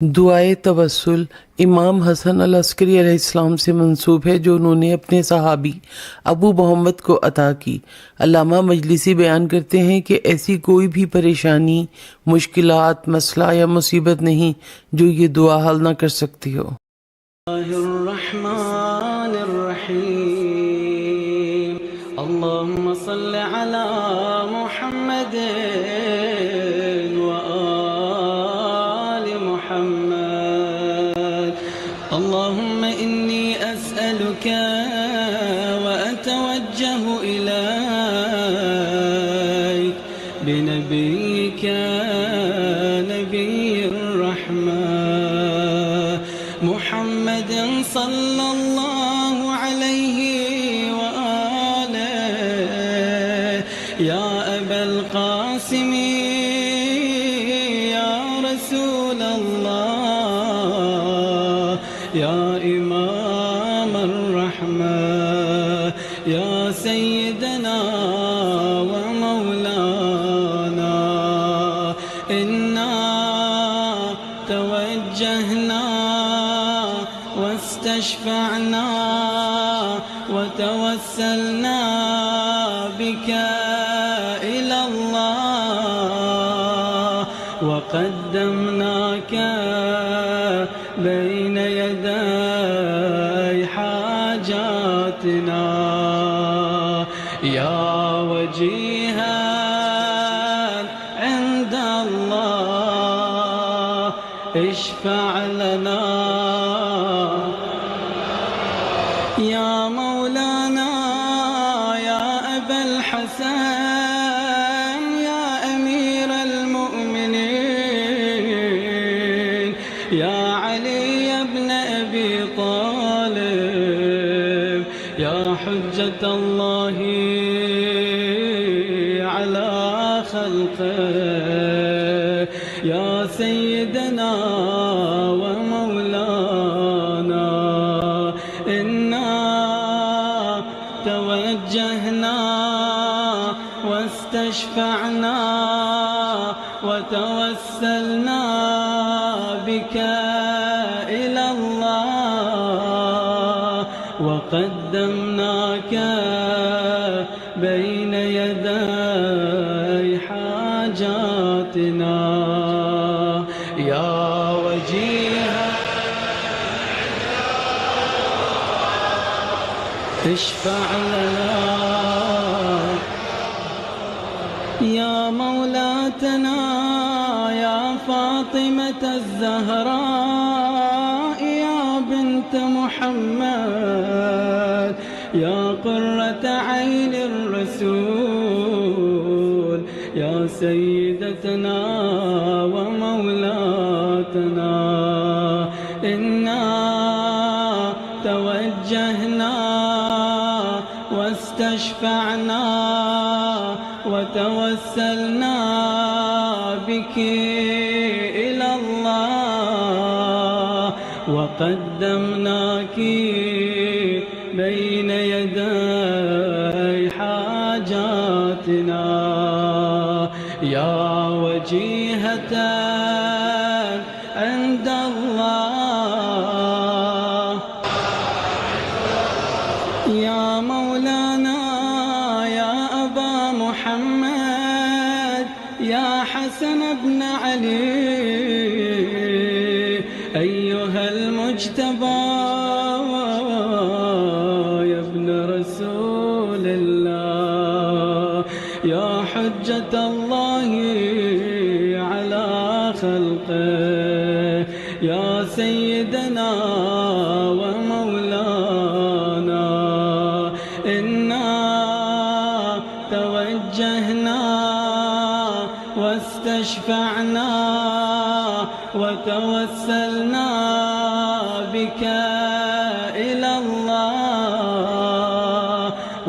दुआए तवस्सुल इमाम हसन अल अस्करी अलैहिस्सलाम से मंसूब है जो उन्होंने अपने सहाबी अबू मोहम्मद को अता की। अल्लामा मजलिसी बयान करते हैं कि ऐसी कोई भी परेशानी, मुश्किलात, मसला या मुसीबत नहीं जो ये दुआ हल ना कर सकती हो। अल्लाहुम्मा सल्लि अला मुहम्मद व आलि मुहम्मद। अल्लाहुम्मा इन्नी अस्अलुका व अतवज्जहु इलैक बिनबिय्यिका नबिय्यिर रहमा मुहम्मद सल्लल्लाहु अलैहि व आलिहि या अबल क़ासिम या रसूल अल्लाह या इमाम अर्रहमा या सय्यदना व मौलाना इन्ना तवज्जहना वास्तशफअना वतवस्सलना बिका इला अल्लाह वक़द्दमनाका बैन यदै हाजातना या वजीहन इंद अल्लाह इश्फ़अ लना या मौलाना या अबल हसन या अमीर المؤمنين या अली इब्न अबी तालिब या हुज्जत अल्लाहि अला खल्क़िही या सय्यदना व मौलाना इन्ना तवज्जहना वास्तशफअना वतवस्सलना बिका इला अल्लाह वक़द्दमनाका बैन यदै हाजातना या वजीहा इश्फ़अ लना या मौलातना या फ़ातिमत الزهراء या बिन्त मुहम्मद या क़ुर्रत ऐन الرسول या सय्यदतना व मौलातना इन्ना तवज्जहना वास्तशफअना वतवस्सलना बिकी इला अल्लाह वक़द्दमनाकी बैन यदै हाजातना या वजीहतन इंद अल्लाह या मौलाना या अबा मुहम्मद या हसन इब्न अली अय्युहा المجتبى या इब्न रसूल अल्लाह या हुज्जत अल्लाहि अला खल्क़िही या सय्यदना व मौलाना इन्ना तवज्जहना वास्तशफअना वतवस्सलना बिका इला अल्लाह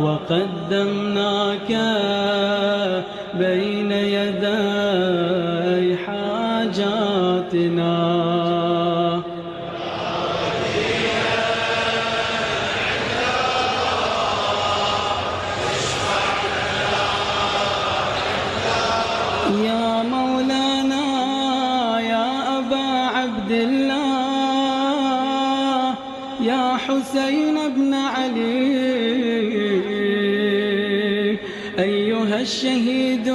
वक़द्दमनाका बैन यदै हाजातना या मौलाना या अबा अब्दिल الله يا حسين بن علي أيها الشهيد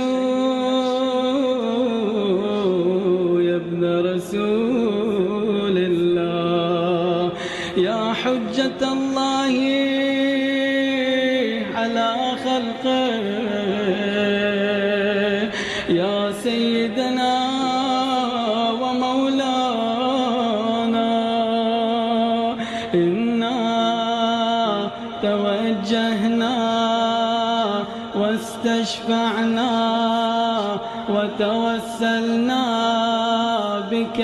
يا ابن رسول الله يا حجة الله على خلقه يا سيدنا ومولانا إنا توجهنا واستشفعنا وتوسلنا بك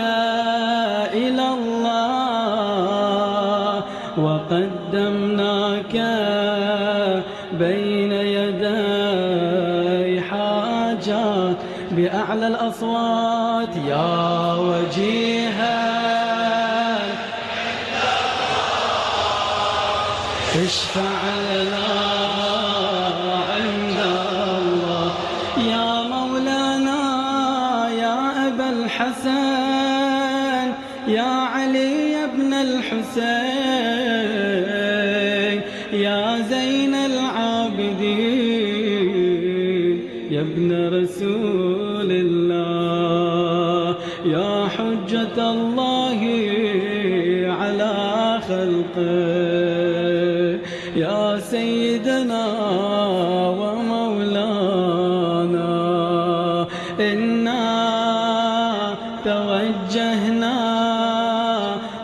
إلى الله وقدمناك بين يدي حاجات بأعلى الأصوات يا وجيها اشفع لنا عند الله يا مولانا يا أبا الحسن يا علي بن الحسين يا زين العابدين يا ابن رسول الله يا حجة الله على خلقه يا سيدنا ومولانا إنا توجهنا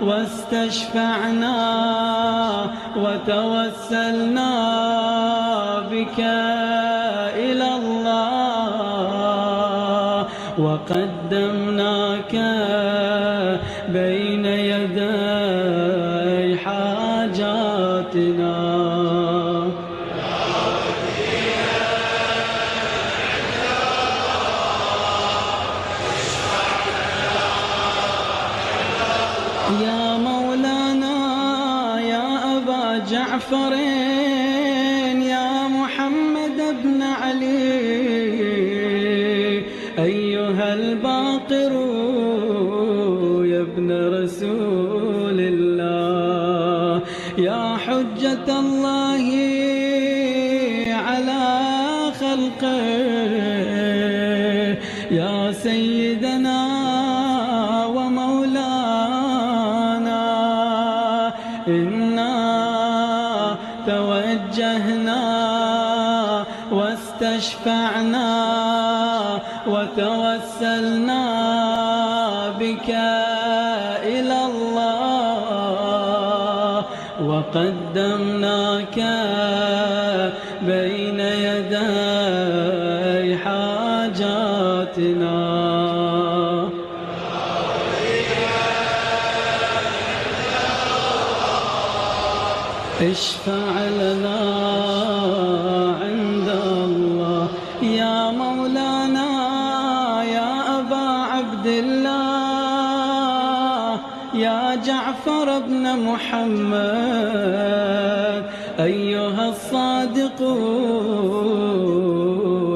واستشفعنا وتوسلنا بك إلى الله وقدمناك بين يدي حاجاتنا يا مولانا يا أبا جعفر يا محمد بن علي أيها الباقر يا ابن رسول الله يا حجة الله على خلقه يا سيدنا ومولانا إنا توجهنا واستشفعنا وتوسلنا بك إلى الله وقدمناك بين يدي حاجاتنا اشفع لنا عند الله يا مولانا يا أبا عبد الله يا جعفر بن محمد أيها الصادق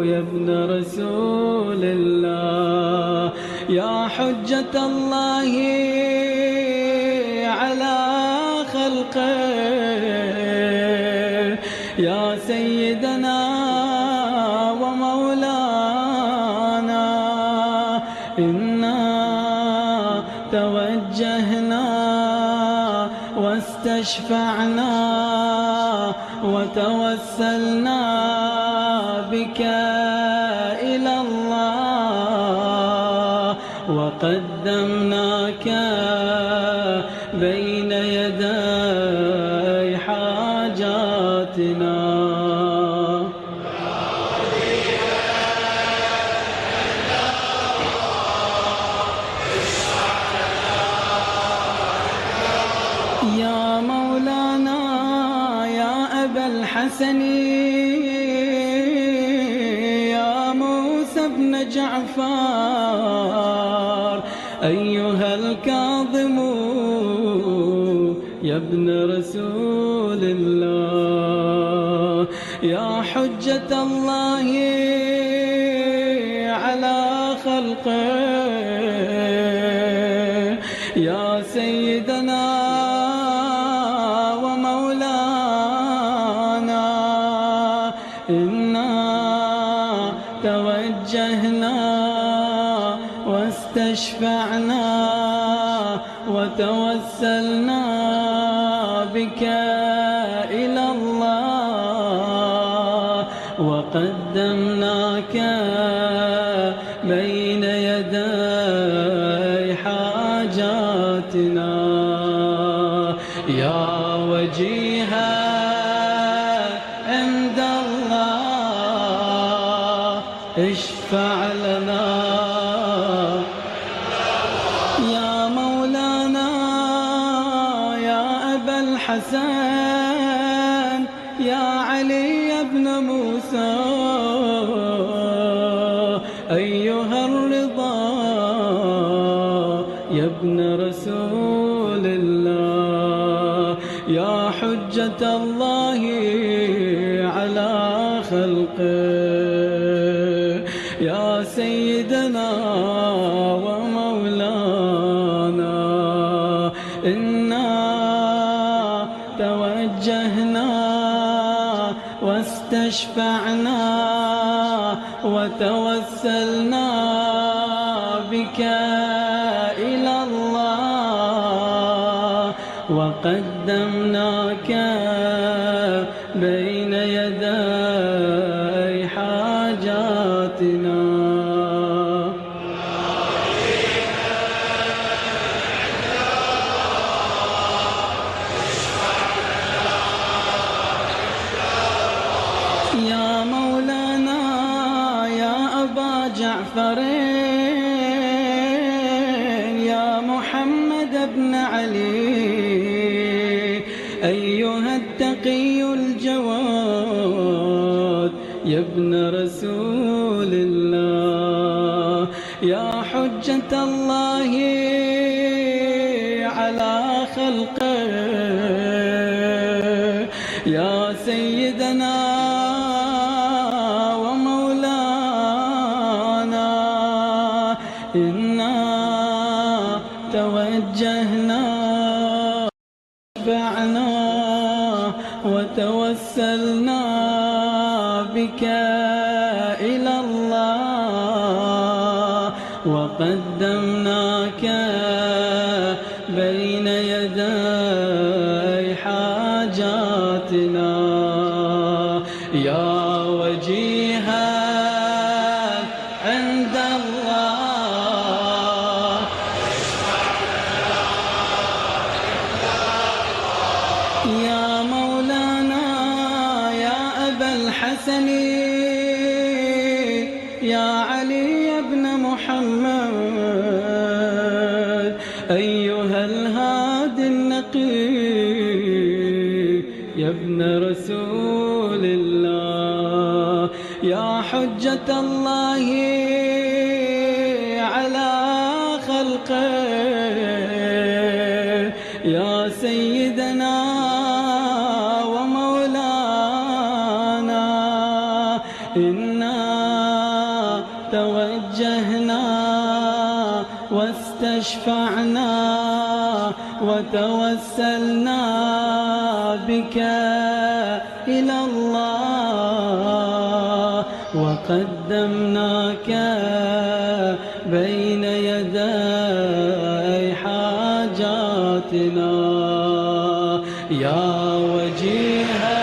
يا ابن رسول الله يا حجة الله على خلقه يا سيدنا ومولانا إنا توجهنا واستشفعنا وتوسلنا بك إلى الله وقدمناك بين يدي حاجاتنا يا مولانا يا أبا الحسن يا موسى بن جعفر أيها الكاظم يا ابن رسول الله يا حجة الله على خلقه يا يا سيدنا ومولانا إنا توجهنا واستشفعنا وتوسلنا بك إلى الله وقدمناك بين يدي حاجاتنا يا وجيها عند الله اشفع لنا يا مولانا يا أبا الحسن يا علي بن موسى أيها الرضا يا ابن رسول الله يا حجة الله على خلقه يا سيدنا ومولانا إنا توجهنا واستشفعنا وتوسلنا بك إلى الله وقدمناك بين يدي حاجاتنا يا مولانا يا أبا جعفر يا محمد بن علي أيها التقي الجواد يا ابن رسول الله يا حجة الله على خلقه يا سيدنا ومولانا إنا توجهنا وشفعنا وتوسلنا بك إلى الله وقدمناك بين يدي حاجاتنا يا وجيها عند الله يا مولانا يا أبا الحسن يا علي بن محمد أيها الهادي النقي يا ابن رسول الله يا حجة الله على خلقه يا سيدنا ومولانا إنا توجهنا واستشفعنا وتوسلنا بك إلى الله وقدمناك بين يدي حاجاتنا يا وجيها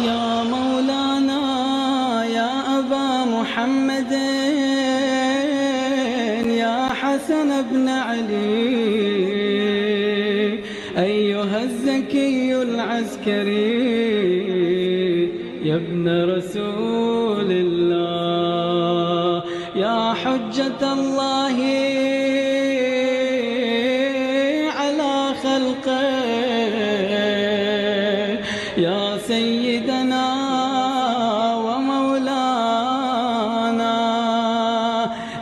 يا مولانا يا أبا محمد يا حسن بن علي أيها الزكي العسكري يا ابن رسول الله يا حجة الله على خلقه يا سيدنا ومولانا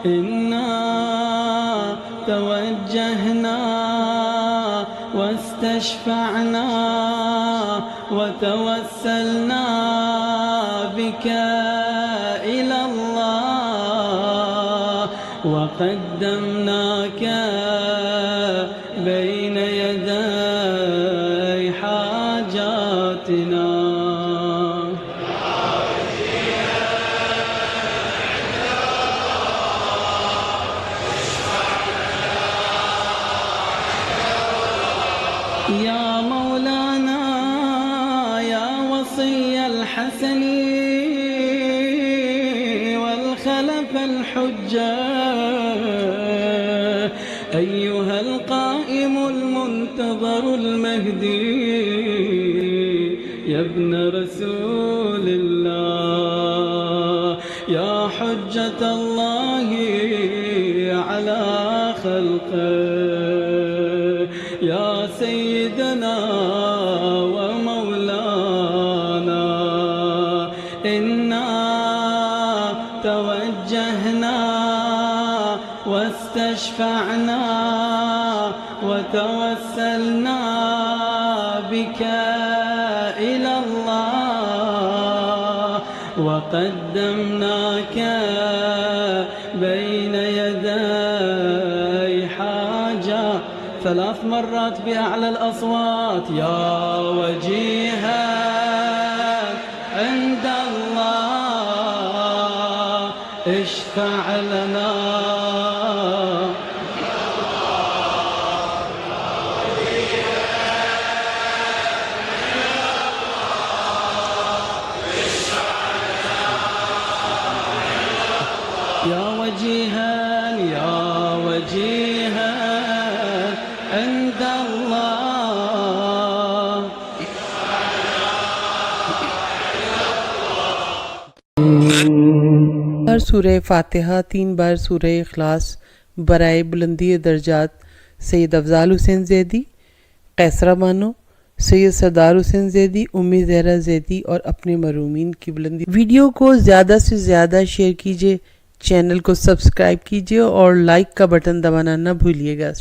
إنا توجهنا واستشفعنا وتوسلنا بك إلى الله وقدمناك بين يدي حاجاتنا. يا مولانا يا وصي الحسن والخلف الحجة، أيها القائم المنتظر المهدي يا ابن رسول الله، يا حجة الله على خلقه، يا سيدنا ومولانا. إنا توجهنا واستشفعنا وتوسلنا بك إلى الله وقدمناك بين يدي حاجة 3 مرات بأعلى الأصوات. يا وجيها عند الله اشفع لنا. يا وجيها يا وجيها عند الله. 3 बार सूरह फातिहा, 3 बार सूरह इखलास बराए बुलंदी दर्जात सैयद अफजाल हुसैन जैदी, कैसरा बानो, सैयद सरदार हुसैन जैदी, उम्मी ज़हरा जैदी और अपने मरूमीन की बुलंदी। वीडियो को ज़्यादा से ज़्यादा शेयर कीजिए, चैनल को सब्सक्राइब कीजिए और लाइक का बटन दबाना न भूलिएगा।